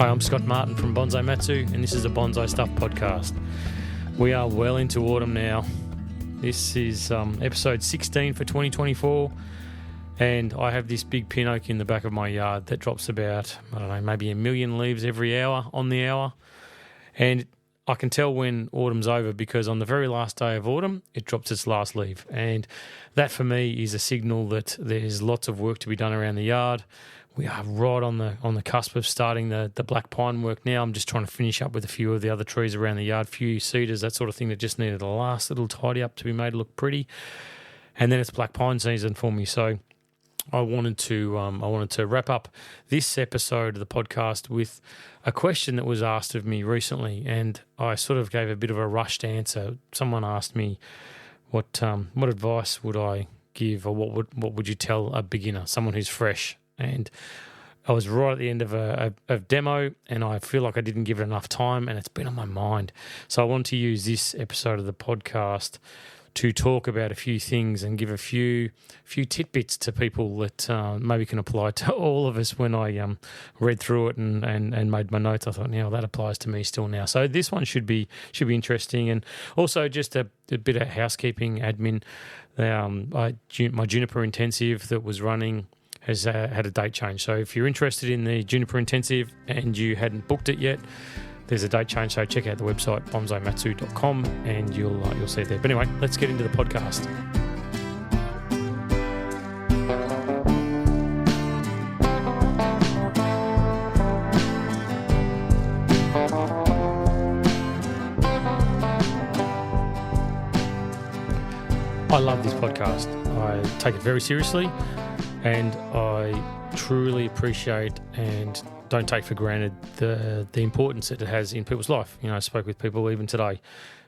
Hi, I'm Scott Martin from Bonsai Matsu, and this is the Bonsai Stuff podcast. We are well into autumn now. This is episode 16 for 2024, and I have this big pin oak in the back of my yard that drops about, I don't know, maybe 1 million leaves every hour on the hour. And I can tell when autumn's over because on the very last day of autumn, it drops its last leaf. And that for me is a signal that there's lots of work to be done around the yard. We are right on the cusp of starting the black pine work now. I'm just trying to finish up with a few of the other trees around the yard, few cedars, that sort of thing that just needed a last little tidy up to be made look pretty. And then it's black pine season for me. So I wanted to wrap up this episode of the podcast with a question that was asked of me recently, and I sort of gave a bit of a rushed answer. Someone asked me what advice would I give, or what would you tell a beginner, someone who's fresh? And I was right at the end of a demo, and I feel like I didn't give it enough time, and it's been on my mind. So I want to use this episode of the podcast to talk about a few things and give a few tidbits to people that maybe can apply to all of us. When I read through it and made my notes, I thought, that applies to me still now. So this one should be interesting. And also just a bit of housekeeping admin. My Juniper Intensive that was running has had a date change. So if you're interested in the Juniper Intensive and you hadn't booked it yet, there's a date change. So check out the website, bonsaimatsu.com, and you'll see it there. But anyway, let's get into the podcast. I love this podcast. I take it very seriously, and I truly appreciate and don't take for granted the importance that it has in people's life. I spoke with people even today,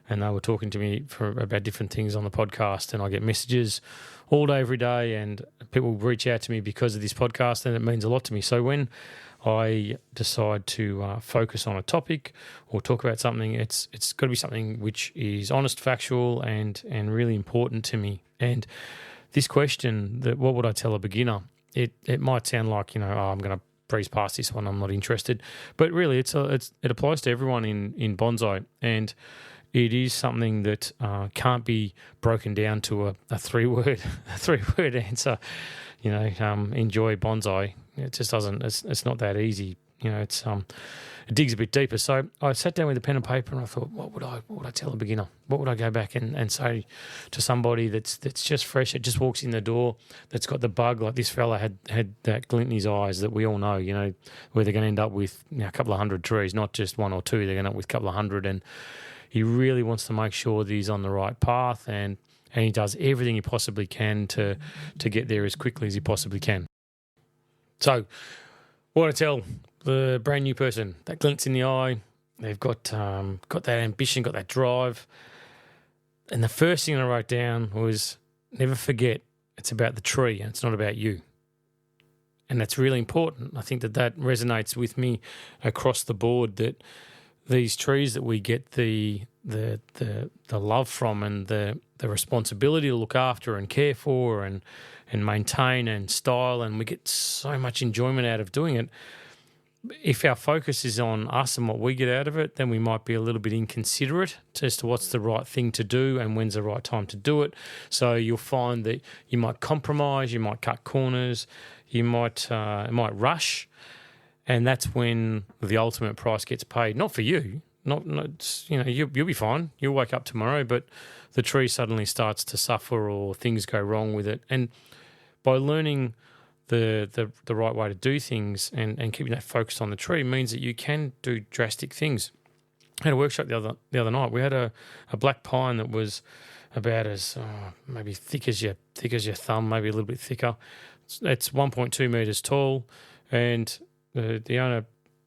and they were talking to me about different things on the podcast, and I get messages all day, every day, and people reach out to me because of this podcast, and it means a lot to me. So when I decide to focus on a topic or talk about something, it's got to be something which is honest, factual, and really important to me. And this question, that what would I tell a beginner? It might sound like, I'm going to breeze past this one, I'm not interested. But really, it applies to everyone in bonsai, and it is something that can't be broken down to a three-word answer. Enjoy bonsai. It just doesn't. It's not that easy. It digs a bit deeper. So I sat down with a pen and paper, and I thought, what would I tell a beginner? What would I go back and say to somebody that's just fresh, that just walks in the door, that's got the bug, like this fella had that glint in his eyes that we all know, where they're going to end up with a couple of hundred trees, not just one or two, they're going to end up with a couple of hundred, and he really wants to make sure that he's on the right path, and he does everything he possibly can to get there as quickly as he possibly can. So what I tell the brand new person, that glints in the eye, they've got that ambition, got that drive. And the first thing I wrote down was, never forget it's about the tree and it's not about you. And that's really important. I think that resonates with me across the board, that these trees that we get the love from, and the responsibility to look after and care for and maintain and style, and we get so much enjoyment out of doing it. If our focus is on us and what we get out of it, then we might be a little bit inconsiderate as to what's the right thing to do and when's the right time to do it. So you'll find that you might compromise, you might cut corners, you might rush, and that's when the ultimate price gets paid. Not for you, you'll be fine. You'll wake up tomorrow, but the tree suddenly starts to suffer or things go wrong with it. And by learning the right way to do things and keeping that focused on the tree means that you can do drastic things. I had a workshop the other night. We had a black pine that was about as maybe thick as your thumb, maybe a little bit thicker. It's 1.2 meters tall, and the owner,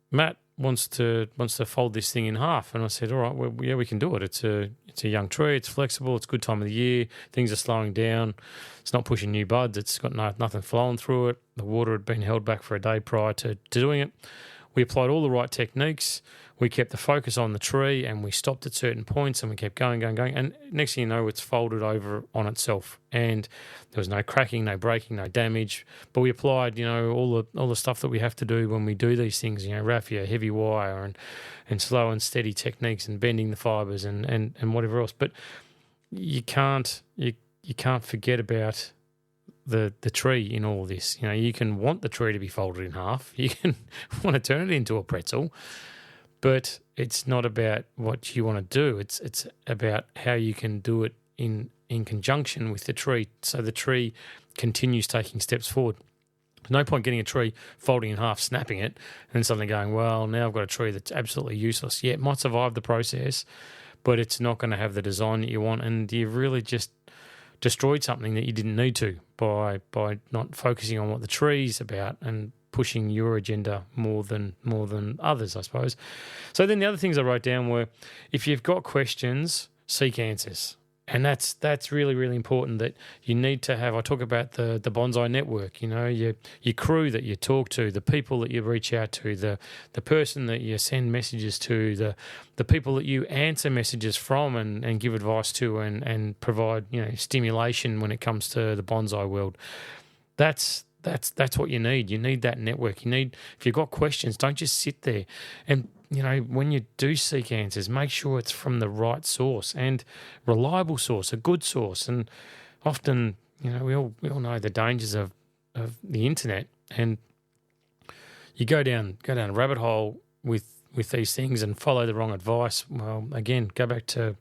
Matt, wants to fold this thing in half. And I said, all right, well, yeah, we can do it. It's a young tree. It's flexible. It's a good time of the year. Things are slowing down. It's not pushing new buds. It's got nothing flowing through it. The water had been held back for a day prior to doing it. we applied all the right techniques. We kept the focus on the tree, and we stopped at certain points, and we kept going. And next thing you know, it's folded over on itself, and there was no cracking, no breaking, no damage. But we applied, all the stuff that we have to do when we do these things. Raffia, heavy wire, and slow and steady techniques, and bending the fibres, and whatever else. But you can't forget about the tree in all this. You can want the tree to be folded in half. You can want to turn it into a pretzel. But it's not about what you want to do. It's about how you can do it in conjunction with the tree, so the tree continues taking steps forward. There's no point getting a tree, folding in half, snapping it, and then suddenly going, well, now I've got a tree that's absolutely useless. Yeah, it might survive the process, but it's not going to have the design that you want, and you've really just destroyed something that you didn't need to by not focusing on what the tree's about and pushing your agenda more than others, I suppose. So then the other things I wrote down were, if you've got questions, seek answers. And that's really, really important, that you need to have. I talk about the bonsai network, your crew that you talk to, the people that you reach out to, the person that you send messages to, the people that you answer messages from and give advice to and provide, stimulation when it comes to the bonsai world. That's what you need. You need that network. If you've got questions, don't just sit there. And, when you do seek answers, make sure it's from the right source and reliable source, a good source. And often, we all know the dangers of the internet, and you go down a rabbit hole with these things and follow the wrong advice. Well, again, go back to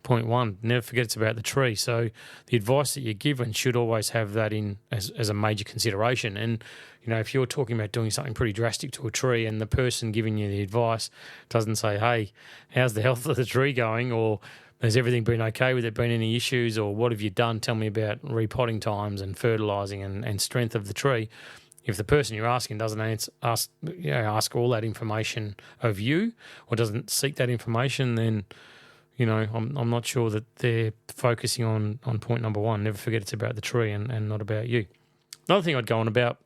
point one, never forget it's about the tree. So the advice that you're given should always have that in as a major consideration. And, if you're talking about doing something pretty drastic to a tree and the person giving you the advice doesn't say, hey, how's the health of the tree going? Or has everything been okay? With it been any issues? Or what have you done? Tell me about repotting times and fertilising and strength of the tree. If the person you're asking doesn't ask all that information of you, or doesn't seek that information, then I'm not sure that they're focusing on point number one. Never forget it's about the tree and not about you. Another thing I'd go on about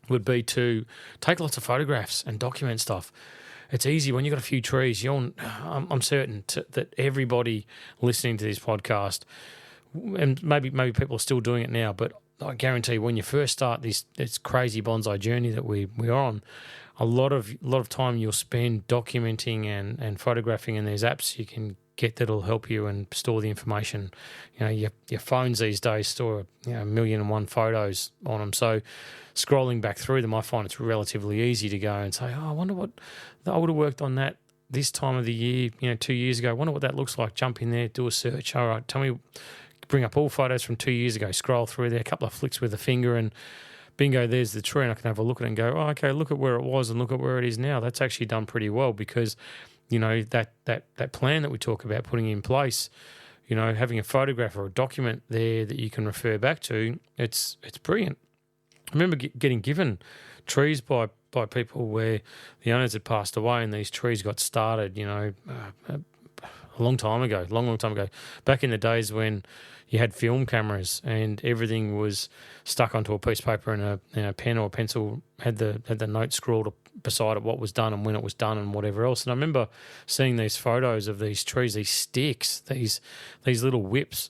would be to take lots of photographs and document stuff. It's easy when you've got a few trees. I'm certain that everybody listening to this podcast, and maybe people are still doing it now, but I guarantee when you first start this crazy bonsai journey that we are on, a lot of time you'll spend documenting and photographing, and there's apps you can get that'll help you and store the information. Your phones these days store 1,000,001 photos on them. So scrolling back through them, I find it's relatively easy to go and say, I wonder what I would have worked on that this time of the year, 2 years ago. I wonder what that looks like. Jump in there, do a search. All right, tell me, bring up all photos from 2 years ago, scroll through there, a couple of flicks with a finger, and bingo, there's the tree, and I can have a look at it and go, oh, okay, look at where it was and look at where it is now. That's actually done pretty well, because that plan that we talk about putting in place, having a photograph or a document there that you can refer back to, it's brilliant. I remember getting given trees by people where the owners had passed away, and these trees got started, a long time ago, long time ago, back in the days when you had film cameras and everything was stuck onto a piece of paper, and a pen or a pencil had the note scrawled beside it, what was done and when it was done and whatever else. And I remember seeing these photos of these trees, these sticks, these little whips,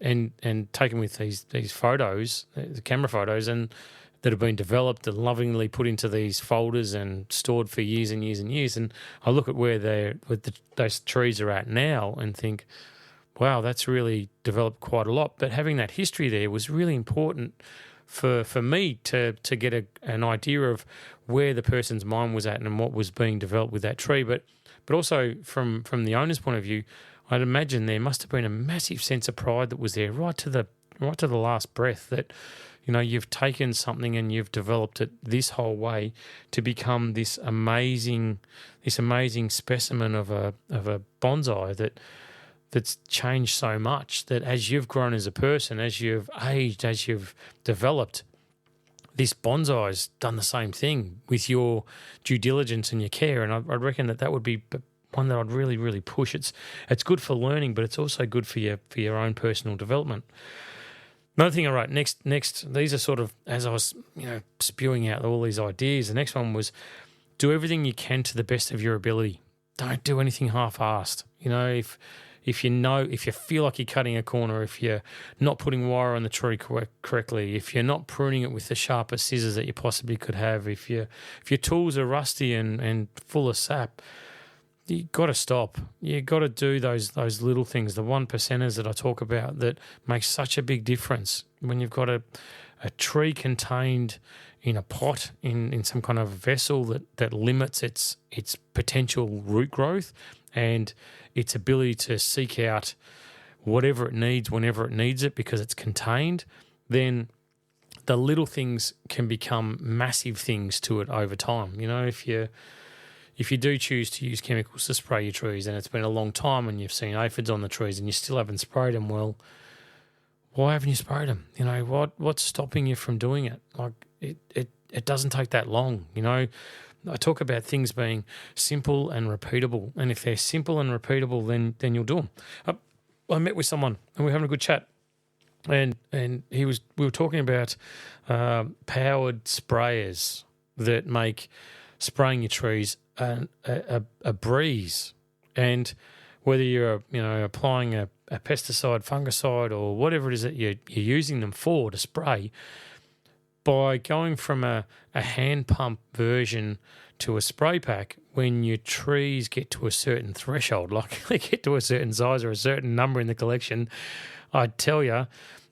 and taken with these photos, the camera photos, and that have been developed and lovingly put into these folders and stored for years and years and years. And I look at where those trees are at now and think, wow, that's really developed quite a lot. But having that history there was really important for me to get an idea of where the person's mind was at and what was being developed with that tree. But also from the owner's point of view, I'd imagine there must have been a massive sense of pride that was there right to the last breath, that you've taken something and you've developed it this whole way to become this amazing specimen of a bonsai that's changed so much, that as you've grown as a person, as you've aged, as you've developed, this bonsai's done the same thing with your due diligence and your care. And I reckon that would be one that I'd really, really push. It's good for learning, but it's also good for your own personal development. Another thing I wrote next, these are sort of, as I was spewing out all these ideas, the next one was do everything you can to the best of your ability. Don't do anything half-assed. If you feel like you're cutting a corner, if you're not putting wire on the tree correctly, if you're not pruning it with the sharpest scissors that you possibly could have, if your tools are rusty and full of sap, you got to stop. You got to do those little things, the 1%ers that I talk about that make such a big difference when you've got a tree contained in a pot, in some kind of vessel that limits its potential root growth and its ability to seek out whatever it needs whenever it needs it because it's contained, then the little things can become massive things to it over time. If you do choose to use chemicals to spray your trees and it's been a long time and you've seen aphids on the trees and you still haven't sprayed them, well, why haven't you sprayed them? What's stopping you from doing it? Like it doesn't take that long. I talk about things being simple and repeatable, and if they're simple and repeatable, then you'll do them. I met with someone and we were having a good chat, and we were talking about powered sprayers that make spraying your trees a breeze, and whether you're applying a pesticide, fungicide, or whatever it is that you're using them for to spray, by going from a hand pump version to a spray pack, when your trees get to a certain threshold, like they get to a certain size or a certain number in the collection, I'd tell you,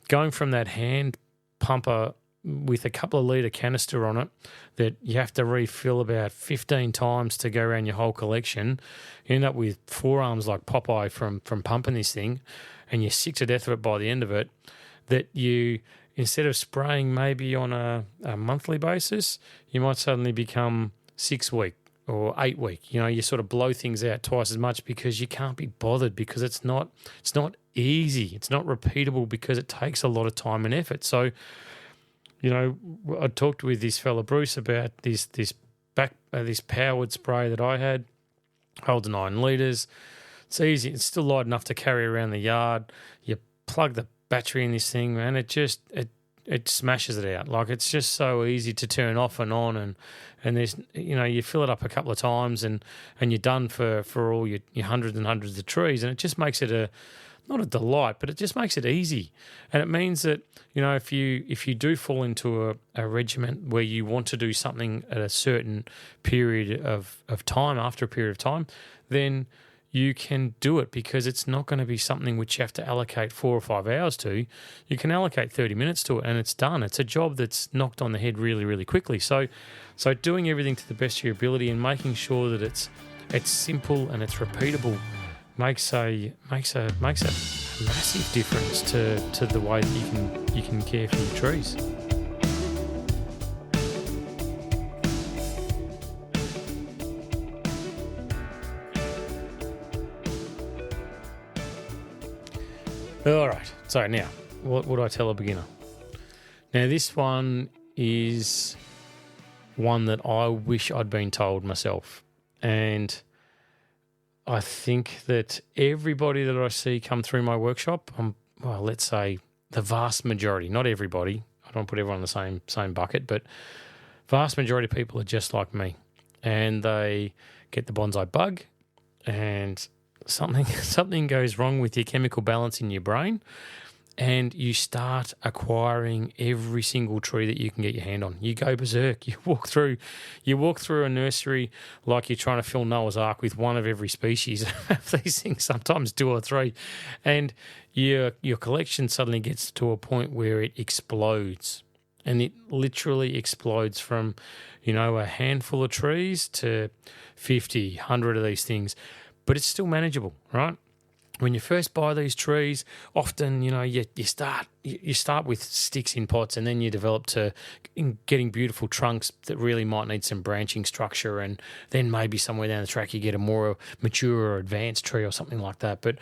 going from that hand pumper with a couple of litre canister on it that you have to refill about 15 times to go around your whole collection, you end up with forearms like Popeye from pumping this thing, and you're sick to death of it by the end of it, that you, instead of spraying maybe on a monthly basis, you might suddenly become 6 week or 8 week. You sort of blow things out twice as much because you can't be bothered, because it's not easy. It's not repeatable because it takes a lot of time and effort. So, I talked with this fella Bruce about this powered spray that I had, holds 9 litres. It's easy. It's still light enough to carry around the yard. You plug the battery in this thing, man. It smashes it out. Like, it's just so easy to turn off and on, and there's you fill it up a couple of times and you're done for all your hundreds and hundreds of trees, and it just makes it not a delight, but it just makes it easy. And it means that, if you do fall into a regiment where you want to do something at a certain period of time, after a period of time, then you can do it, because it's not going to be something which you have to allocate 4 or 5 hours to. You can allocate 30 minutes to it and it's done. It's a job that's knocked on the head really, really quickly. So doing everything to the best of your ability and making sure that it's simple and it's repeatable makes a massive difference to the way that you can care for your trees. All right. So now, what would I tell a beginner? Now, this one is one that I wish I'd been told myself, and I think that everybody that I see come through my workshop, let's say the vast majority, not everybody, I don't put everyone in the same bucket, but vast majority of people are just like me, and they get the bonsai bug, and something goes wrong with your chemical balance in your brain, and you start acquiring every single tree that you can get your hand on. You go berserk. You walk through a nursery like you're trying to fill Noah's Ark with one of every species. These things, sometimes 2 or 3, and your collection suddenly gets to a point where it explodes, and it literally explodes from a handful of trees to 50, 100 of these things. But it's still manageable, right? When you first buy these trees, often, you start with sticks in pots, and then you develop to getting beautiful trunks that really might need some branching structure, and then maybe somewhere down the track you get a more mature or advanced tree or something like that. But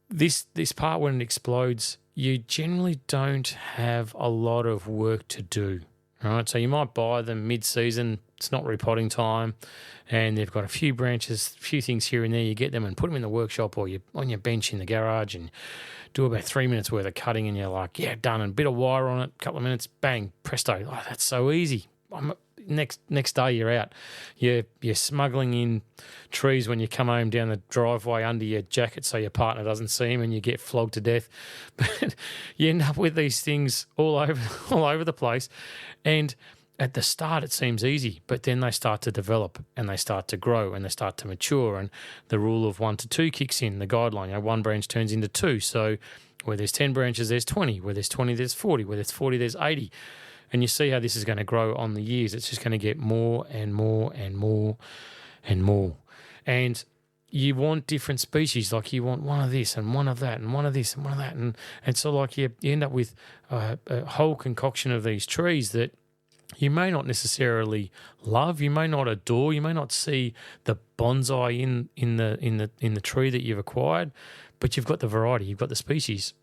this part, when it explodes, you generally don't have a lot of work to do, right? So you might buy them mid-season, it's not repotting time, and they've got a few branches, a few things here and there. You get them and put them in the workshop, or you're on your bench in the garage and do about 3 minutes worth of cutting, and you're like, yeah, done, and a bit of wire on it, a couple of minutes, bang, presto. Oh, that's so easy. next day you're out. You're smuggling in trees when you come home down the driveway under your jacket so your partner doesn't see them, and you get flogged to death. But you end up with these things all over the place. And at the start, it seems easy, but then they start to develop and they start to grow and they start to mature. And the rule of 1 to 2 kicks in, the guideline. One branch turns into 2. So where there's 10 branches, there's 20. Where there's 20, there's 40. Where there's 40, there's 80. And you see how this is going to grow on the years. It's just going to get more and more and more and more. And you want different species, like you want one of this and one of that and one of this and one of that. And so like you end up with a whole concoction of these trees that you may not necessarily love, you may not adore, you may not see the bonsai in the tree that you've acquired, but you've got the variety, you've got the species,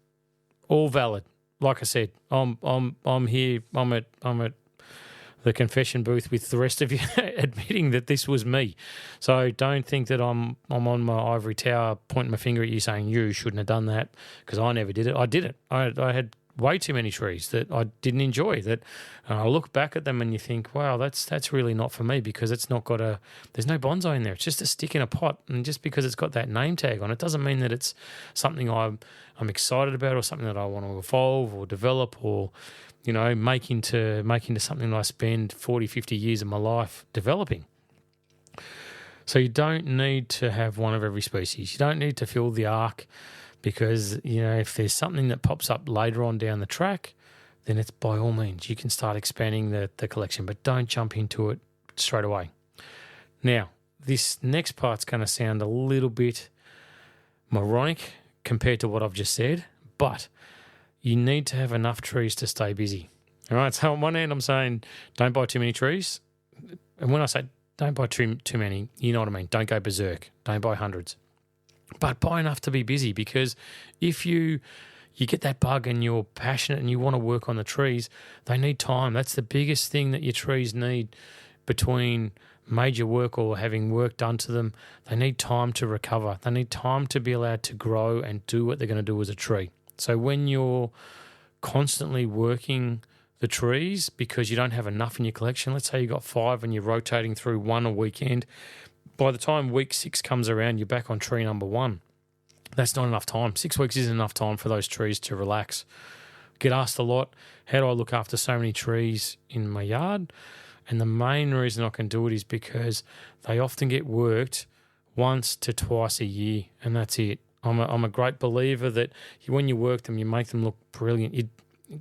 all valid. Like I said, I'm here, I'm at the confession booth with the rest of you, admitting that this was me. So don't think that I'm on my ivory tower pointing my finger at you saying you shouldn't have done that, because I never did it. I did it. I had way too many trees that I didn't enjoy. That I look back at them and you think, wow, that's really not for me, because it's not got there's no bonsai in there. It's just a stick in a pot, and just because it's got that name tag on it doesn't mean that it's something I'm excited about, or something that I want to evolve or develop, or make into something that I spend 40, 50 years of my life developing. So you don't need to have one of every species. You don't need to fill the ark, because, if there's something that pops up later on down the track, then it's by all means, you can start expanding the collection, but don't jump into it straight away. Now, this next part's going to sound a little bit moronic compared to what I've just said, but you need to have enough trees to stay busy. All right, so on one hand, I'm saying don't buy too many trees. And when I say don't buy too many, you know what I mean. Don't go berserk. Don't buy hundreds. But buy enough to be busy, because if you get that bug and you're passionate and you want to work on the trees, they need time. That's the biggest thing that your trees need between major work or having work done to them. They need time to recover. They need time to be allowed to grow and do what they're going to do as a tree. So when you're constantly working the trees because you don't have enough in your collection, let's say you got 5 and you're rotating through one a weekend, by the time week 6 comes around, you're back on tree number 1. That's not enough time. 6 weeks isn't enough time for those trees to relax. Get asked a lot, how do I look after so many trees in my yard? And the main reason I can do it is because they often get worked once to twice a year, and that's it. I'm a great believer that when you work them, you make them look brilliant. You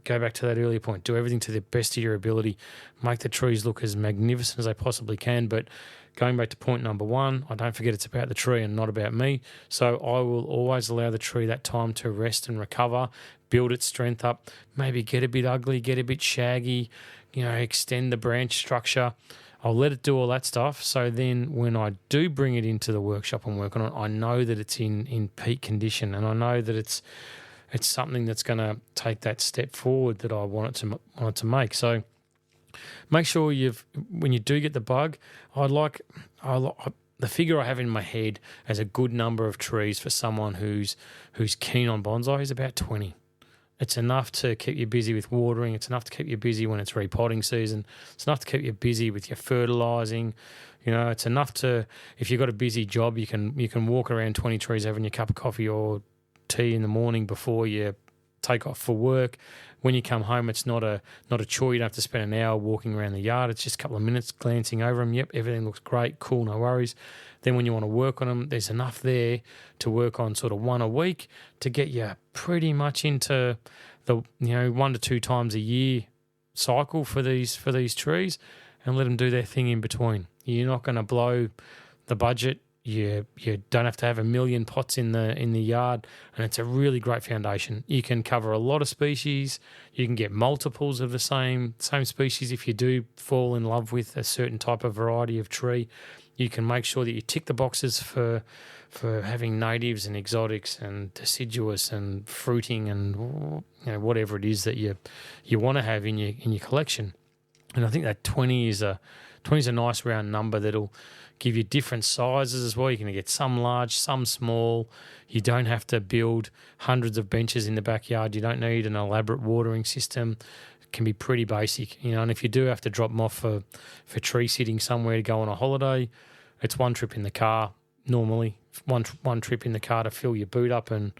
go back to that earlier point. Do everything to the best of your ability. Make the trees look as magnificent as they possibly can. But going back to point number 1, I don't forget it's about the tree and not about me. So I will always allow the tree that time to rest and recover, build its strength up, maybe get a bit ugly, get a bit shaggy, extend the branch structure. I'll let it do all that stuff. So then when I do bring it into the workshop and work on it, I know that it's in peak condition, and I know that it's something that's going to take that step forward that I want it to make. So make sure when you do get the bug, the figure I have in my head as a good number of trees for someone who's keen on bonsai is about 20. It's enough to keep you busy with watering. It's enough to keep you busy when it's repotting season. It's enough to keep you busy with your fertilising. It's enough to, if you've got a busy job, you can walk around 20 trees having your cup of coffee or tea in the morning before you take off for work. When you come home, it's not a chore. You don't have to spend an hour walking around the yard. It's just a couple of minutes glancing over them. Yep, everything looks great, cool, no worries. Then when you want to work on them, there's enough there to work on sort of 1 a week to get you pretty much into the 1 to 2 times a year cycle for these trees, and let them do their thing in between. You're not going to blow the budget. You don't have to have 1 million pots in the yard, and it's a really great foundation. You can cover a lot of species. You can get multiples of the same species if you do fall in love with a certain type of variety of tree. You can make sure that you tick the boxes for having natives and exotics and deciduous and fruiting and whatever it is that you want to have in your collection. And I think that 20 is a nice round number that'll give you different sizes as well. You're going to get some large, some small. You don't have to build hundreds of benches in the backyard. You don't need an elaborate watering system. can be pretty basic, you know. And if you do have to drop them off for tree sitting somewhere to go on a holiday, it's one trip in the car normally, one trip in the car to fill your boot up and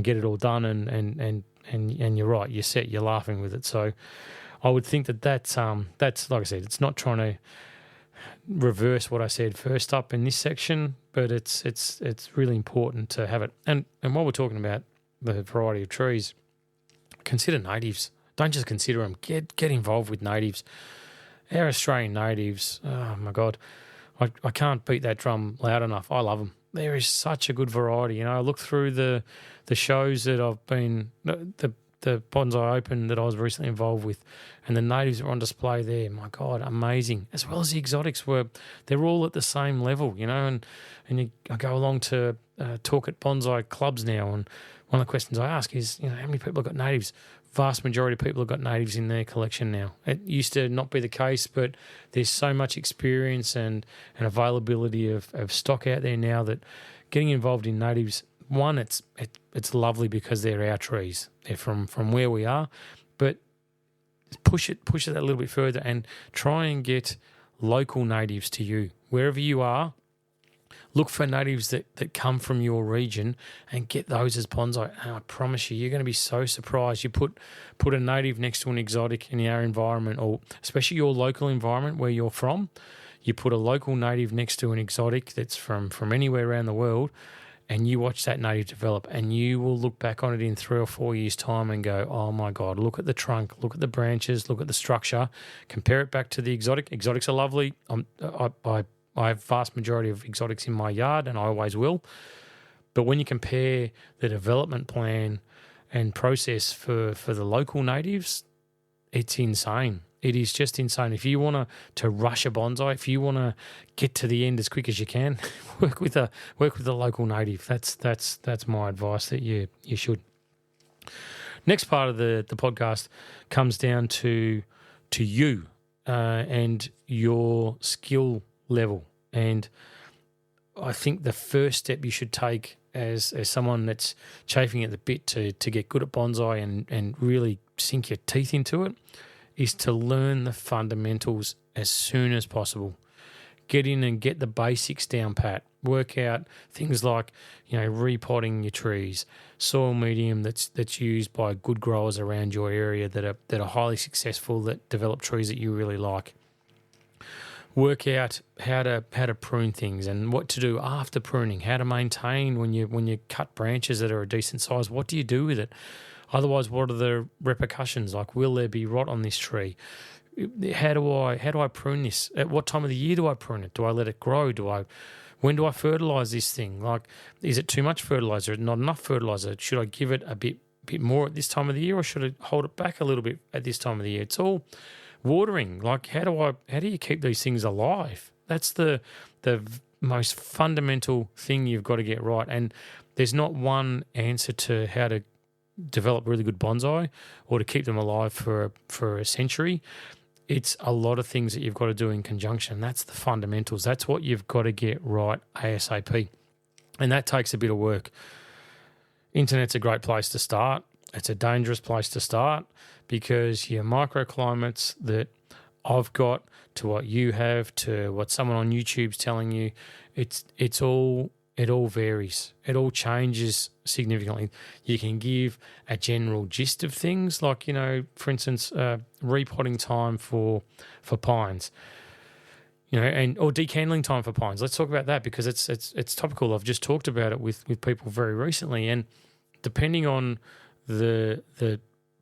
get it all done, and you're right, you're set, you're laughing with it. So I would think that's like I said, it's not trying to reverse what I said first up in this section, but it's really important to have it. And while we're talking about the variety of trees, consider natives. Don't just consider them. Get involved with natives. Our Australian natives, oh my God, I can't beat that drum loud enough. I love them. There is such a good variety. You know, I look through the shows that I've been, the Bonsai Open that I was recently involved with, and the natives that were on display there. My God, amazing. As well as the exotics they're all at the same level, you know. And I go along to talk at bonsai clubs now, and one of the questions I ask is, you know, how many people have got natives? Vast majority of people have got natives in their collection now. It used to not be the case, but there's so much experience and availability of stock out there now that getting involved in natives, one, it's lovely because they're our trees. They're from where we are, but push it a little bit further and try and get local natives to you. Wherever you are, look for natives that come from your region and get those as bonsai. And I promise you're going to be so surprised. You put a native next to an exotic in our environment, or especially your local environment where you're from. You put a local native next to an exotic that's from anywhere around the world, and you watch that native develop, and you will look back on it in 3 or 4 years' time and go, oh my God, look at the trunk, look at the branches, look at the structure, compare it back to the exotic. Exotics are lovely. I have vast majority of exotics in my yard, and I always will. But when you compare the development plan and process for the local natives, it's insane. It is just insane. If you want to rush a bonsai, if you want to get to the end as quick as you can, work with a local native. That's my advice that you should. Next part of the podcast comes down to you and your skill level. And I think the first step you should take as someone that's chafing at the bit to get good at bonsai and really sink your teeth into it is to learn the fundamentals as soon as possible. Get in and get the basics down pat. Work out things like, you know, repotting your trees, soil medium that's used by good growers around your area that are highly successful, that develop trees that you really like. Work out how to prune things and what to do after pruning, how to maintain when you cut branches that are a decent size. What do you do with it? Otherwise, what are the repercussions? Like, will there be rot on this tree? How do I prune this? At what time of the year do I prune it? Do I let it grow? When do I fertilize this thing? Like, is it too much fertilizer? Not enough fertilizer? Should I give it a bit more at this time of the year, or should I hold it back a little bit at this time of the year? It's all watering. Like, how do you keep these things alive? That's the most fundamental thing you've got to get right. And there's not one answer to how to develop really good bonsai or to keep them alive for a century. It's a lot of things that you've got to do in conjunction. That's the fundamentals. That's what you've got to get right ASAP. And that takes a bit of work. Internet's a great place to start. It's a dangerous place to start because your microclimates that I've got to what you have to what someone on YouTube's telling you, it all varies. It all changes significantly. You can give a general gist of things, like, you know, for instance, repotting time for pines, you know, or decandling time for pines. Let's talk about that because it's topical. I've just talked about it with people very recently, and depending on the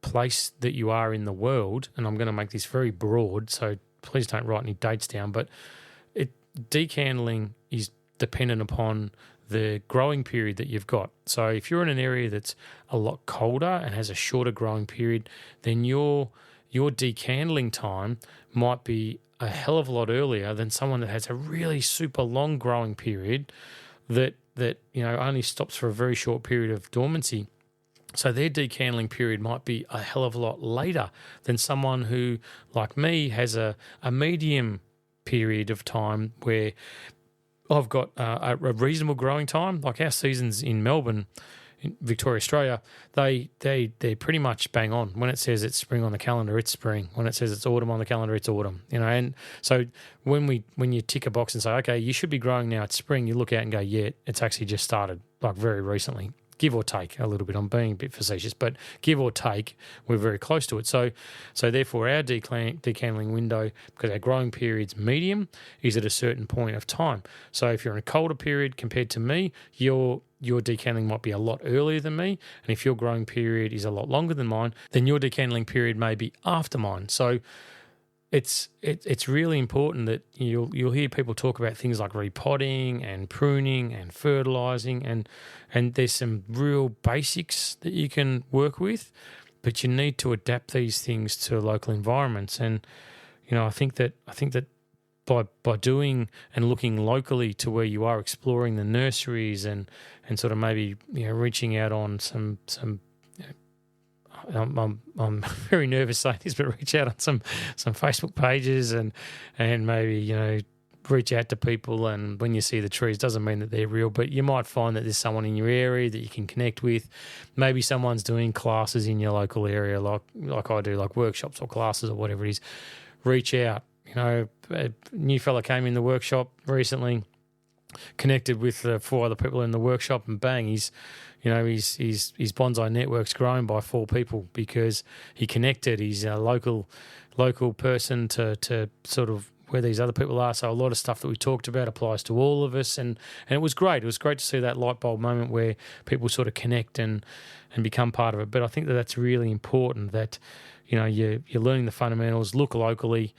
place that you are in the world, and I'm going to make this very broad, so please don't write any dates down, but decandling is dependent upon the growing period that you've got. So if you're in an area that's a lot colder and has a shorter growing period, then your decandling time might be a hell of a lot earlier than someone that has a really super long growing period that you know only stops for a very short period of dormancy. So their decandling period might be a hell of a lot later than someone who, like me, has a medium period of time where I've got a reasonable growing time. Like our seasons in Melbourne, in Victoria, Australia, they're pretty much bang on. When it says it's spring on the calendar, it's spring. When it says it's autumn on the calendar, it's autumn. And so when you tick a box and say, okay, you should be growing now, it's spring, you look out and go, yeah, it's actually just started, like very recently. Give or take a little bit. I'm being a bit facetious, but give or take, we're very close to it. So therefore, our decandling window, because our growing period's medium, is at a certain point of time. So if you're in a colder period compared to me, your decandling might be a lot earlier than me, and if your growing period is a lot longer than mine, then your decandling period may be after mine. So it's really important that you'll hear people talk about things like repotting and pruning and fertilizing, and there's some real basics that you can work with, but you need to adapt these things to local environments. And I think that by doing and looking locally to where you are, exploring the nurseries and sort of maybe reaching out on some. I'm very nervous saying this, but reach out on some Facebook pages and maybe reach out to people. And when you see the trees, doesn't mean that they're real, but you might find that there's someone in your area that you can connect with. Maybe someone's doing classes in your local area, like I do, like workshops or classes or whatever it is. Reach out. A new fella came in the workshop recently, connected with 4 other people in the workshop, and bang, his bonsai network's grown by 4 people because he connected. He's a local person to sort of where these other people are. So a lot of stuff that we talked about applies to all of us, and it was great. It was great to see that light bulb moment where people sort of connect and become part of it. But I think that that's really important, that you're learning the fundamentals, look locally,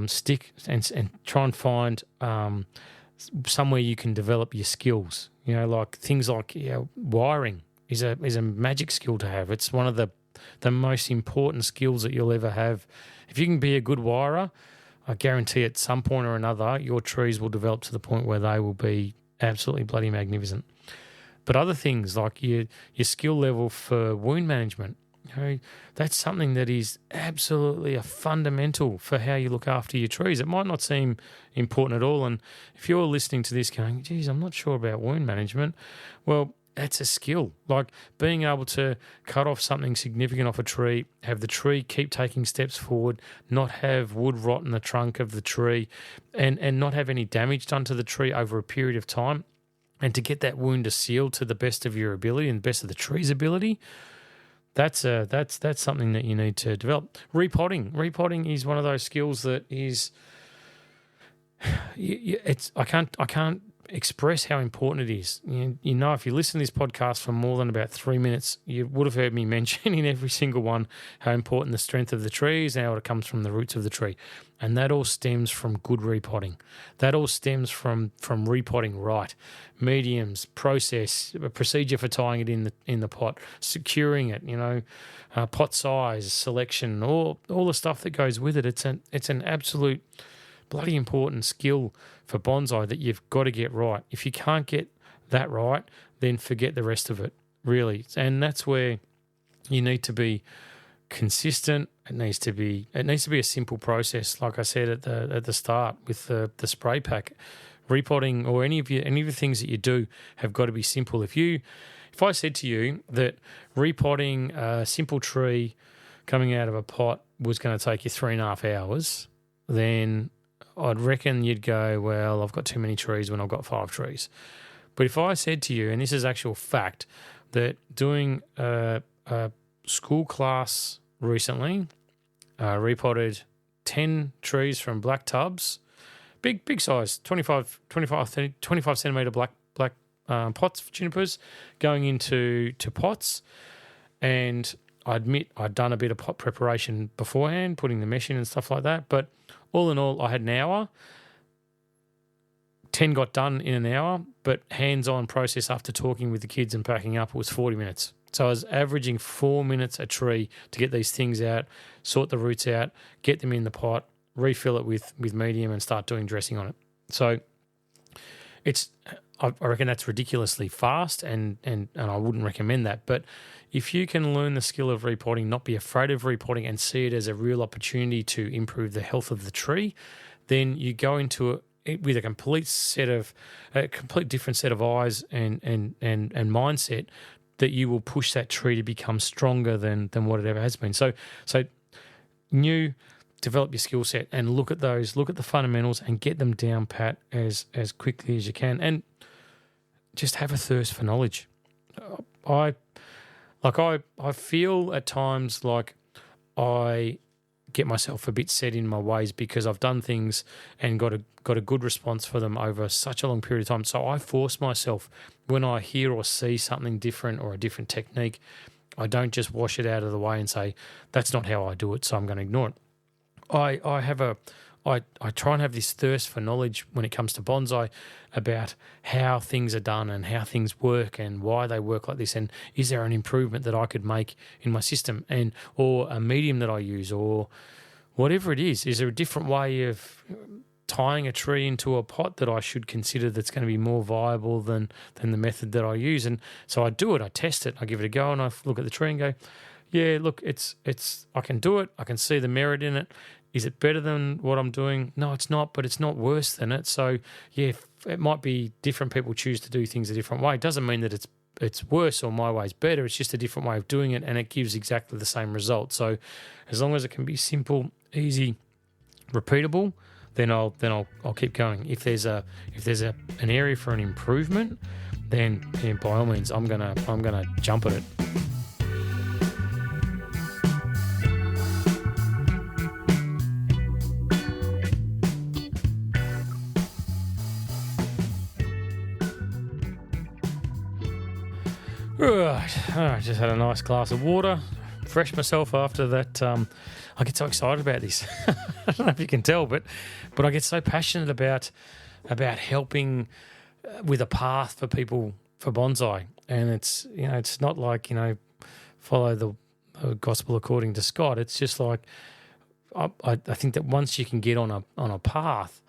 stick and try and find somewhere you can develop your skills. Like things like wiring is a magic skill to have. It's one of the most important skills that you'll ever have. If you can be a good wirer, I guarantee at some point or another your trees will develop to the point where they will be absolutely bloody magnificent. But other things like your skill level for wound management, that's something that is absolutely a fundamental for how you look after your trees. It might not seem important at all, and if you're listening to this going, geez, I'm not sure about wound management, well, that's a skill. Like being able to cut off something significant off a tree, have the tree keep taking steps forward, not have wood rot in the trunk of the tree, and not have any damage done to the tree over a period of time, and to get that wound to seal to the best of your ability and best of the tree's ability. That's something that you need to develop. Repotting is one of those skills that is, I can't express how important it is. If you listen to this podcast for more than about 3 minutes, you would have heard me mention in every single one how important the strength of the tree is and how it comes from the roots of the tree. And that all stems from good repotting. That all stems from repotting right. Mediums, process, a procedure for tying it in the pot, securing it, pot size, selection, all the stuff that goes with it. It's an absolute bloody important skill for bonsai that you've got to get right. If you can't get that right, then forget the rest of it, really. And that's where you need to be consistent. It needs to be a simple process, like I said at the start with the spray pack. Repotting or any of the things that you do have got to be simple. If I said to you that repotting a simple tree coming out of a pot was going to take you 3.5 hours, then I'd reckon you'd go, well, I've got too many trees when I've got 5 trees. But if I said to you, and this is actual fact, that doing a school class recently, repotted 10 trees from black tubs, big size, 25 centimetre black pots for junipers, going into pots. And I admit I'd done a bit of pot preparation beforehand, putting the mesh in and stuff like that. But all in all, I had an hour. 10 got done in an hour, but hands-on process after talking with the kids and packing up was 40 minutes. So I was averaging 4 minutes a tree to get these things out, sort the roots out, get them in the pot, refill it with medium and start doing dressing on it. So I reckon that's ridiculously fast and I wouldn't recommend that. But if you can learn the skill of repotting, not be afraid of repotting and see it as a real opportunity to improve the health of the tree, then you go into it with a complete different set of eyes and mindset that you will push that tree to become stronger than what it ever has been. So develop your skill set and look at the fundamentals and get them down pat as quickly as you can, and just have a thirst for knowledge. I feel at times like I get myself a bit set in my ways because I've done things and got a good response for them over such a long period of time. So I force myself, when I hear or see something different or a different technique, I don't just wash it out of the way and say, that's not how I do it, so I'm going to ignore it. I try and have this thirst for knowledge when it comes to bonsai about how things are done and how things work and why they work like this, and is there an improvement that I could make in my system, and or a medium that I use, or whatever it is. Is there a different way of tying a tree into a pot that I should consider that's going to be more viable than the method that I use? And so I do it, I test it, I give it a go, and I look at the tree and go, yeah, look, it's I can do it, I can see the merit in it. Is it better than what I'm doing? No, it's not, but it's not worse than it. So, yeah, it might be different people choose to do things a different way. It doesn't mean that it's worse or my way's better. It's just a different way of doing it, and it gives exactly the same result. So as long as it can be simple, easy, repeatable, then I'll keep going. If there's an area for an improvement, then yeah, by all means I'm gonna jump at it. Right, I just had a nice glass of water, refreshed myself after that. I get so excited about this. I don't know if you can tell, but I get so passionate about helping with a path for people for bonsai, and it's not like follow the gospel according to Scott. It's just like I think that once you can get on a path,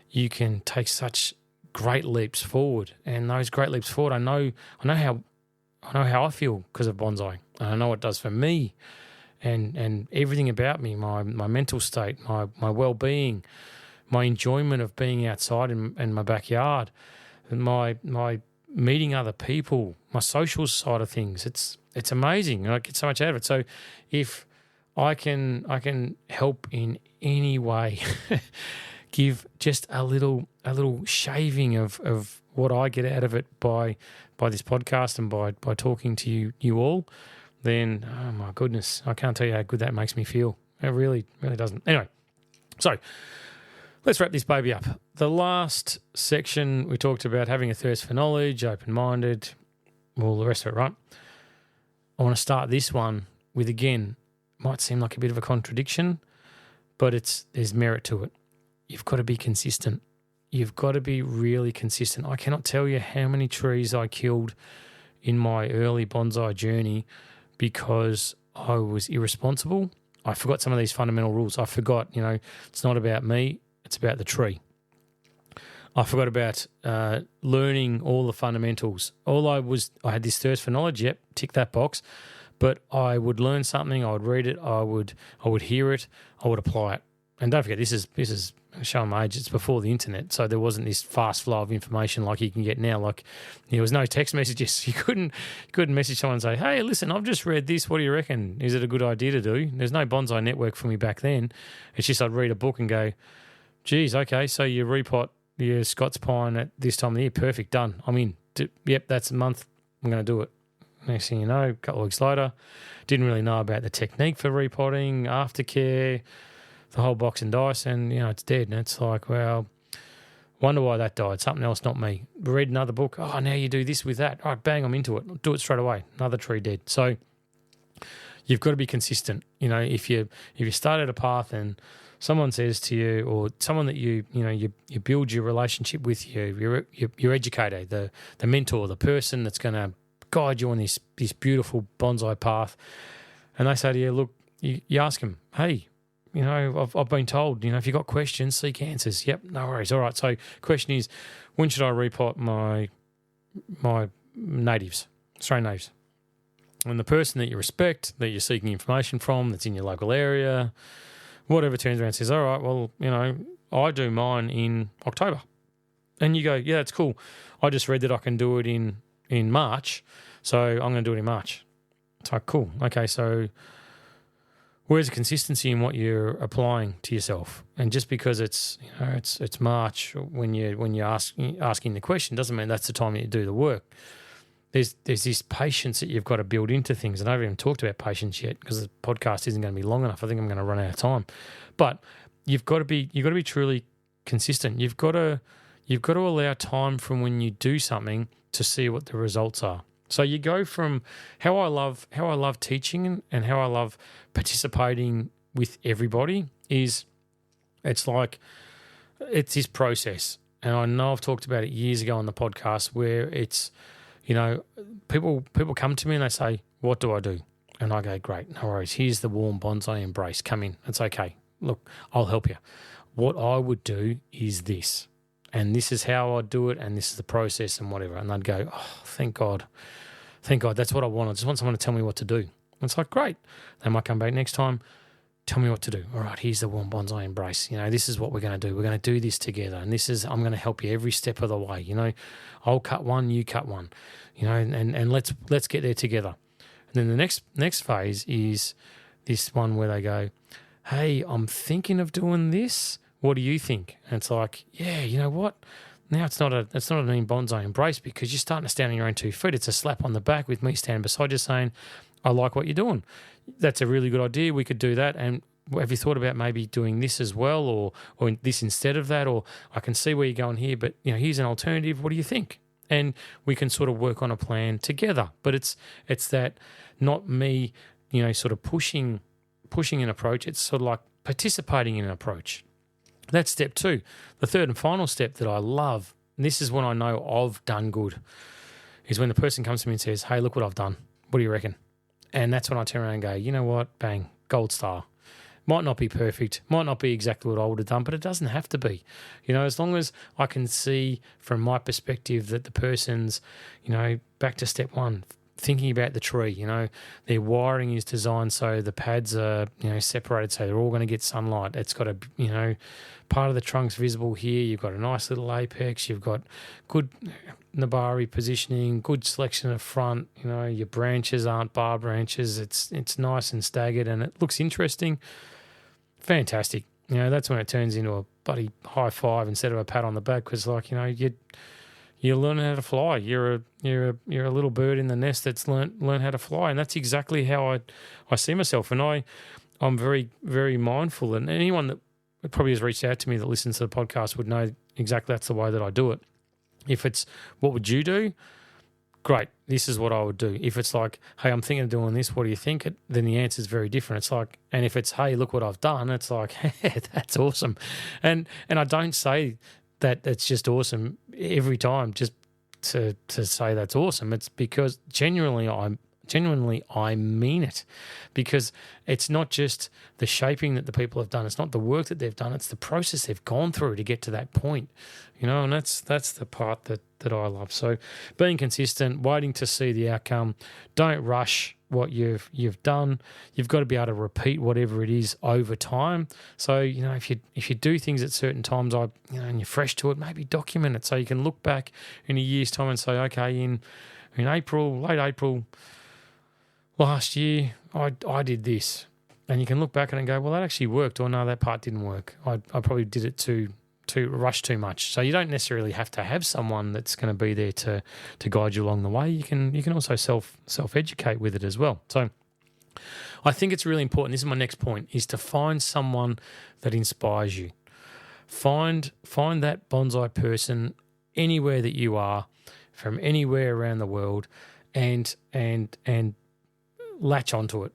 you can take such great leaps forward, and those great leaps forward, I know how I feel because of bonsai. And I know what it does for me and everything about me, my mental state, my well-being, my enjoyment of being outside in my backyard, and my meeting other people, my social side of things. It's amazing. I get so much out of it. So if I can help in any way, give just a little shaving of what I get out of it by this podcast and by talking to you all, then, oh my goodness, I can't tell you how good that makes me feel. It really, really doesn't. Anyway, so let's wrap this baby up. The last section, we talked about having a thirst for knowledge, open-minded, all the rest of it, right? I want to start this one with, again, might seem like a bit of a contradiction, but there's merit to it. You've got to be consistent. You've got to be really consistent. I cannot tell you how many trees I killed in my early bonsai journey because I was irresponsible. I forgot some of these fundamental rules. I forgot, it's not about me, it's about the tree. I forgot about learning all the fundamentals. I had this thirst for knowledge, yep, tick that box, but I would learn something, I would read it, I would hear it, I would apply it. And don't forget, this is showing my age, it's before the internet, so there wasn't this fast flow of information like you can get now. Like, there was no text messages. You couldn't message someone and say, hey, listen, I've just read this, what do you reckon? Is it a good idea to do? There's no bonsai network for me back then. It's just I'd read a book and go, geez, okay, so you repot your Scots pine at this time of the year, perfect, done. I'm in. Yep, that's a month, I'm going to do it. Next thing you know, a couple of weeks later, didn't really know about the technique for repotting, aftercare, the whole box and dice, and it's dead. And it's like, well, wonder why that died. Something else, not me. Read another book. Oh, now you do this with that. All right, bang, I'm into it. Do it straight away. Another tree dead. So you've got to be consistent. If you start at a path and someone says to you, or someone that you build your relationship with, your educator, the mentor, the person that's going to guide you on this beautiful bonsai path, and they say to you, look, you ask them, hey, I've been told, if you've got questions, seek answers. Yep, no worries. All right, so question is, when should I repot my natives, Australian natives? And the person that you respect, that you're seeking information from, that's in your local area, whatever, turns around and says, all right, well, I do mine in October. And you go, yeah, that's cool. I just read that I can do it in in March, so I'm going to do it in March. It's like, cool. Okay, so where's the consistency in what you're applying to yourself? And just because it's March when you're asking the question doesn't mean that's the time that you do the work. There's this patience that you've got to build into things, and I haven't even talked about patience yet because the podcast isn't going to be long enough. I think I'm going to run out of time. But you've got to be truly consistent. You've got to allow time from when you do something to see what the results are. So you go from how I love teaching and how I love participating with everybody is it's this process. And I know I've talked about it years ago on the podcast where it's, people come to me and they say, what do I do? And I go, great, no worries. Here's the warm bonsai embrace. Come in. It's okay. Look, I'll help you. What I would do is this. And this is how I do it, and this is the process and whatever. And they'd go, oh, thank God. Thank God, that's what I want. I just want someone to tell me what to do. And it's like, great. They might come back next time, tell me what to do. All right, here's the warm bonsai embrace. This is what we're going to do. We're going to do this together. And I'm going to help you every step of the way. I'll cut one, you cut one. And let's get there together. And then the next phase is this one where they go, hey, I'm thinking of doing this. What do you think? And it's like, yeah, you know what? Now it's not an bonsai embrace because you're starting to stand on your own 2 feet. It's a slap on the back with me standing beside you saying, I like what you're doing. That's a really good idea. We could do that. And have you thought about maybe doing this as well or this instead of that? Or I can see where you're going here, but here's an alternative. What do you think? And we can sort of work on a plan together. But it's that not me, sort of pushing an approach. It's sort of like participating in an approach. That's step 2. The third and final step that I love, and this is when I know I've done good, is when the person comes to me and says, hey, look what I've done. What do you reckon? And that's when I turn around and go, you know what? Bang, gold star. Might not be perfect, might not be exactly what I would have done, but it doesn't have to be. As long as I can see from my perspective that the person's, back to step 1, thinking about the tree, their wiring is designed so the pads are, separated so they're all going to get sunlight. It's got a, part of the trunk's visible here. You've got a nice little apex. You've got good Nabari positioning, good selection of front. Your branches aren't bar branches. It's nice and staggered and it looks interesting. Fantastic. That's when it turns into a bloody high five instead of a pat on the back because, you're learning how to fly. You're a little bird in the nest that's learn how to fly, and that's exactly how I see myself. And I'm very, very mindful. And anyone that probably has reached out to me that listens to the podcast would know exactly that's the way that I do it. If it's what would you do? Great, this is what I would do. If it's like, hey, I'm thinking of doing this, what do you think? Then the answer is very different. It's like, and if it's, hey, look what I've done, it's like, hey, that's awesome. And I don't say that it's just awesome every time just to say that's awesome. It's because genuinely I mean it, because it's not just the shaping that the people have done. It's not the work that they've done. It's the process they've gone through to get to that point, and that's the part that I love. So being consistent, waiting to see the outcome. Don't rush what you've done. You've got to be able to repeat whatever it is over time. So, if you do things at certain times, and you're fresh to it, maybe document it so you can look back in a year's time and say, okay, in April, late April last year, I did this. And you can look back and go, well, that actually worked, or no, that part didn't work. I probably did it to rush too much. So you don't necessarily have to have someone that's going to be there to guide you along the way. You can also self-educate with it as well. So I think it's really important. This is my next point, is to find someone that inspires you. Find that bonsai person anywhere that you are, from anywhere around the world, and latch onto it.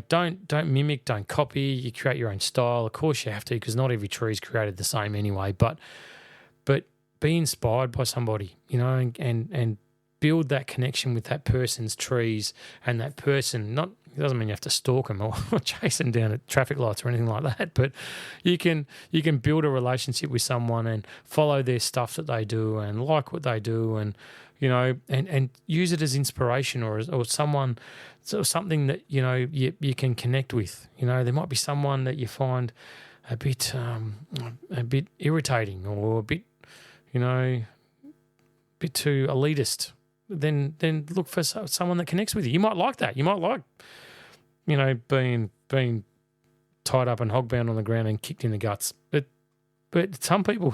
Don't mimic, don't copy. You create your own style. Of course you have to, because not every tree is created the same anyway. But be inspired by somebody, and build that connection with that person's trees, and that person. It doesn't mean you have to stalk them or chase them down at traffic lights or anything like that. But you can build a relationship with someone and follow their stuff that they do and like what they do, and and use it as inspiration or someone. So something that you can connect with. There might be someone that you find a bit irritating, or a bit bit too elitist, then look for someone that connects with you. You might like that. You might like, being tied up and hogbound on the ground and kicked in the guts. But some people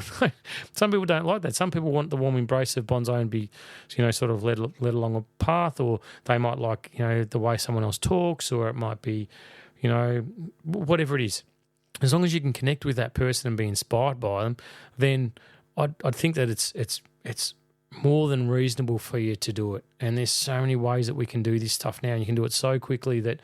don't like that. Some people want the warm embrace of bonsai and be, sort of led along a path, or they might like, the way someone else talks, or it might be, whatever it is. As long as you can connect with that person and be inspired by them, then I'd think that it's more than reasonable for you to do it. And there's so many ways that we can do this stuff now, and you can do it so quickly that,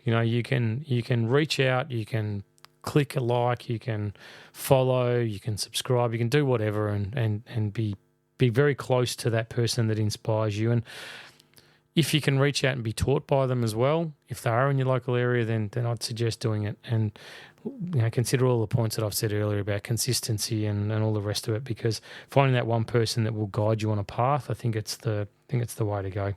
you can reach out, you can click a like, you can follow, you can subscribe, you can do whatever, and be very close to that person that inspires you. And if you can reach out and be taught by them as well, if they are in your local area, then I'd suggest doing it. And consider all the points that I've said earlier about consistency and all the rest of it, because finding that one person that will guide you on a path, I think it's the way to go.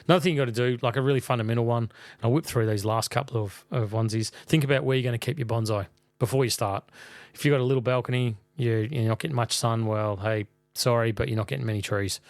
Another thing you got to do, like a really fundamental one, and I'll whip through these last couple of onesies. Think about where you're going to keep your bonsai before you start. If you've got a little balcony, you're not getting much sun, well, hey, sorry, but you're not getting many trees.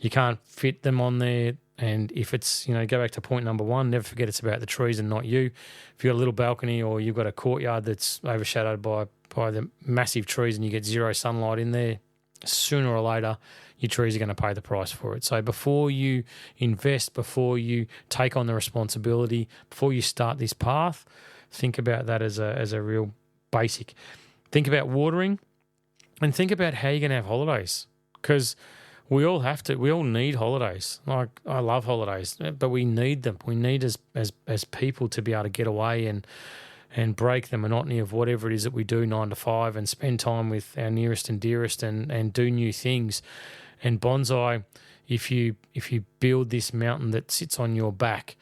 You can't fit them on there. And if it's, go back to point number one, never forget it's about the trees and not you. If you've got a little balcony or you've got a courtyard that's overshadowed by the massive trees and you get zero sunlight in there, sooner or later, your trees are going to pay the price for it. So before you invest, before you take on the responsibility, before you start this path, think about that as a real basic. Think about watering, and think about how you're going to have holidays, because we all have to. We all need holidays. Like, I love holidays, but we need them. We need as people to be able to get away and break the monotony of whatever it is that we do 9 to 5 and spend time with our nearest and dearest and do new things. And bonsai, if you build this mountain that sits on your back,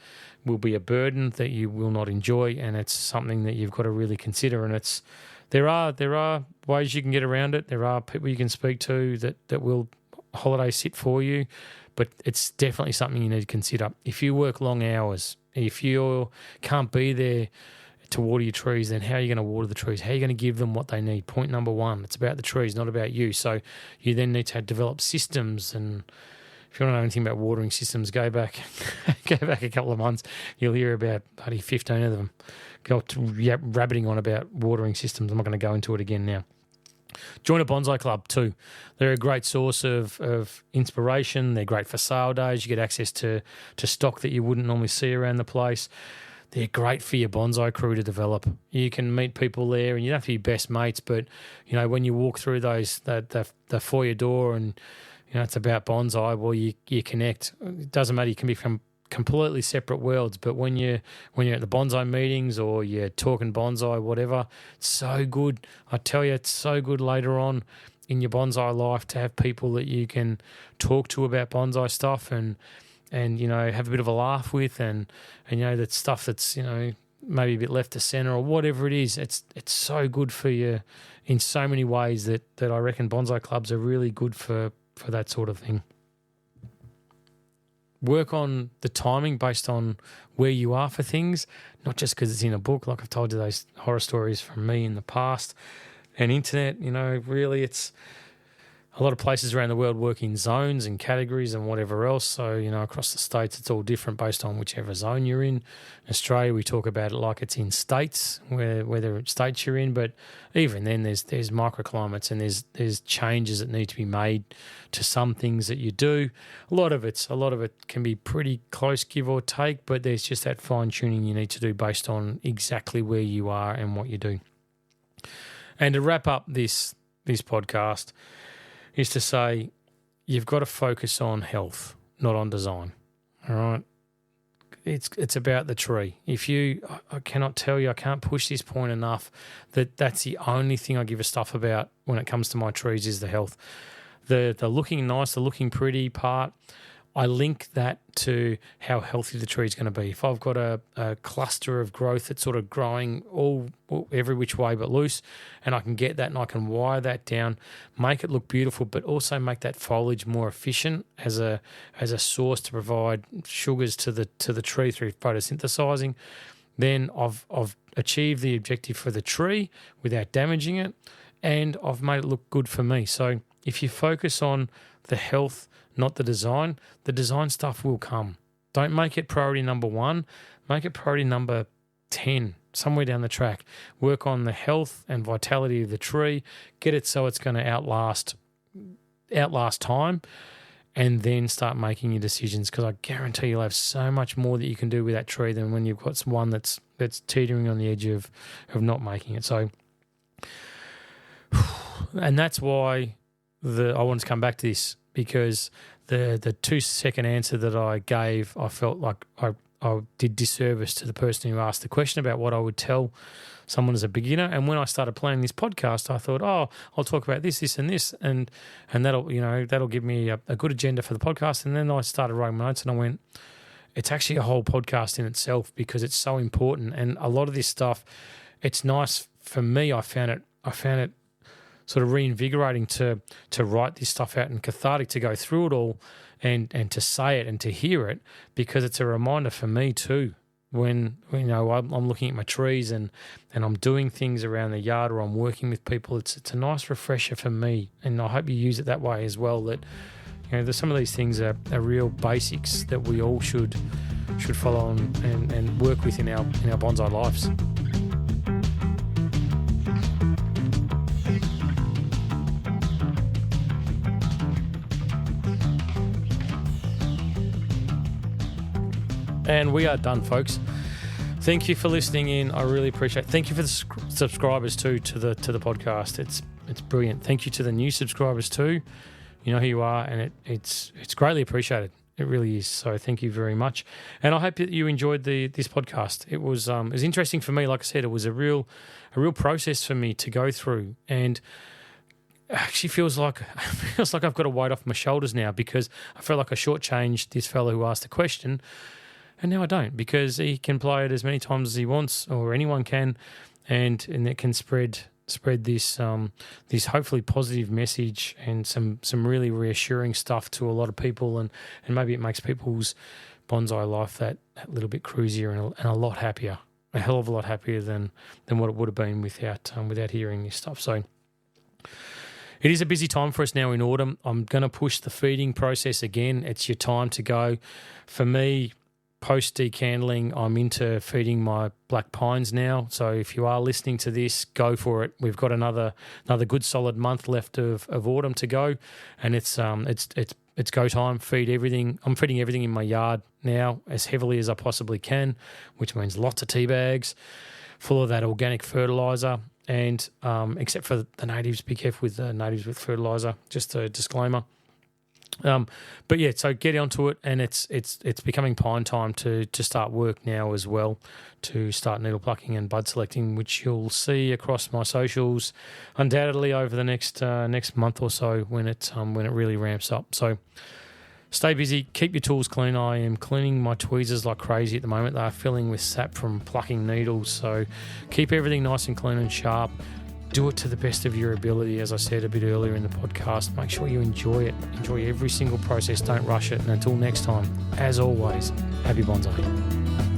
will be a burden that you will not enjoy, and it's something that you've got to really consider. And there are ways you can get around it. There are people you can speak to that will holiday sit for you, but it's definitely something you need to consider. If you work long hours, if you can't be there to water your trees, then how are you going to water the trees? How are you going to give them what they need? Point number one, it's about the trees, not about you. So you then need to develop systems. And if you want to know anything about watering systems, go back a couple of months. You'll hear about 15 of them rabbiting on about watering systems. I'm not going to go into it again now. Join a bonsai club too. They're a great source of inspiration. They're great for sale days. You get access to stock that you wouldn't normally see around the place. They're great for your bonsai crew to develop. You can meet people there, and you don't have to be best mates, but when you walk through the foyer door and it's about bonsai, well, you connect. It doesn't matter. You can be from completely separate worlds, but when you're at the bonsai meetings or you're talking bonsai, whatever, it's so good. I tell you, it's so good later on in your bonsai life to have people that you can talk to about bonsai stuff and have a bit of a laugh with, and that stuff that's maybe a bit left to center or whatever it is. It's so good for you in so many ways that I reckon bonsai clubs are really good for that sort of thing. Work on the timing based on where you are for things, not just because it's in a book. Like I've told you those horror stories from me in the past and internet. Really it's a lot of places around the world work in zones and categories and whatever else. So, across the states, it's all different based on whichever zone you're in. In Australia, we talk about it like it's in states, whether states you're in. But even then, there's microclimates and there's changes that need to be made to some things that you do. A lot of it can be pretty close, give or take, but there's just that fine tuning you need to do based on exactly where you are and what you do. And to wrap up this podcast, is to say you've got to focus on health, not on design. All right? It's about the tree. I cannot tell you, I can't push this point enough, that's the only thing I give a stuff about when it comes to my trees is the health. The looking nice, the looking pretty part, I link that to how healthy the tree is going to be. If I've got a cluster of growth that's sort of growing every which way but loose, and I can get that and I can wire that down, make it look beautiful, but also make that foliage more efficient as a source to provide sugars to the tree through photosynthesizing, then I've achieved the objective for the tree without damaging it, and I've made it look good for me. So if you focus on the health, not the design, the design stuff will come. Don't make it priority number 1. Make it priority number 10, somewhere down the track. Work on the health and vitality of the tree. Get it so it's going to outlast time, and then start making your decisions, because I guarantee you'll have so much more that you can do with that tree than when you've got one that's teetering on the edge of not making it. So, and that's why I wanted to come back to this, because the 2-second answer that I gave, I felt like I did disservice to the person who asked the question about what I would tell someone as a beginner. And when I started planning this podcast, I thought, I'll talk about this, and this, and that'll give me a good agenda for the podcast. And then I started writing my notes, and I went, it's actually a whole podcast in itself, because it's so important. And a lot of this stuff, it's nice for me. I found it sort of reinvigorating to write this stuff out, and cathartic to go through it all and to say it and to hear it, because it's a reminder for me too. When I'm looking at my trees and I'm doing things around the yard, or I'm working with people, it's a nice refresher for me, and I hope you use it that way as well. That there's some of these things are real basics that we all should follow and work with in our bonsai lives. And we are done, folks. Thank you for listening in. I really appreciate it. Thank you for the subscribers too to the podcast. It's brilliant. Thank you to the new subscribers too. You know who you are, and it's greatly appreciated. It really is. So thank you very much. And I hope that you enjoyed this podcast. It was interesting for me. Like I said, it was a real process for me to go through, and actually feels like I've got a weight off my shoulders now, because I felt like I shortchanged this fellow who asked the question. And now I don't, because he can play it as many times as he wants, or anyone can, and it can spread this hopefully positive message and some really reassuring stuff to a lot of people, and maybe it makes people's bonsai life that little bit cruisier and a lot happier, a hell of a lot happier than what it would have been without hearing this stuff. So it is a busy time for us now in autumn. I'm going to push the feeding process again. It's your time to go. For me, post decandling, I'm into feeding my black pines now. So if you are listening to this, go for it. We've got another good solid month left of autumn to go, and it's go time. Feed everything. I'm feeding everything in my yard now as heavily as I possibly can, which means lots of tea bags full of that organic fertilizer. And except for the natives, be careful with the natives with fertilizer. Just a disclaimer. But yeah, so get onto it, and it's becoming pine time to start work now as well, to start needle plucking and bud selecting, which you'll see across my socials undoubtedly over the next month or so when it really ramps up. So stay busy, keep your tools clean. I am cleaning my tweezers like crazy at the moment. They are filling with sap from plucking needles, so keep everything nice and clean and sharp. Do it to the best of your ability, as I said a bit earlier in the podcast. Make sure you enjoy it. Enjoy every single process. Don't rush it. And until next time, as always, happy bonsai.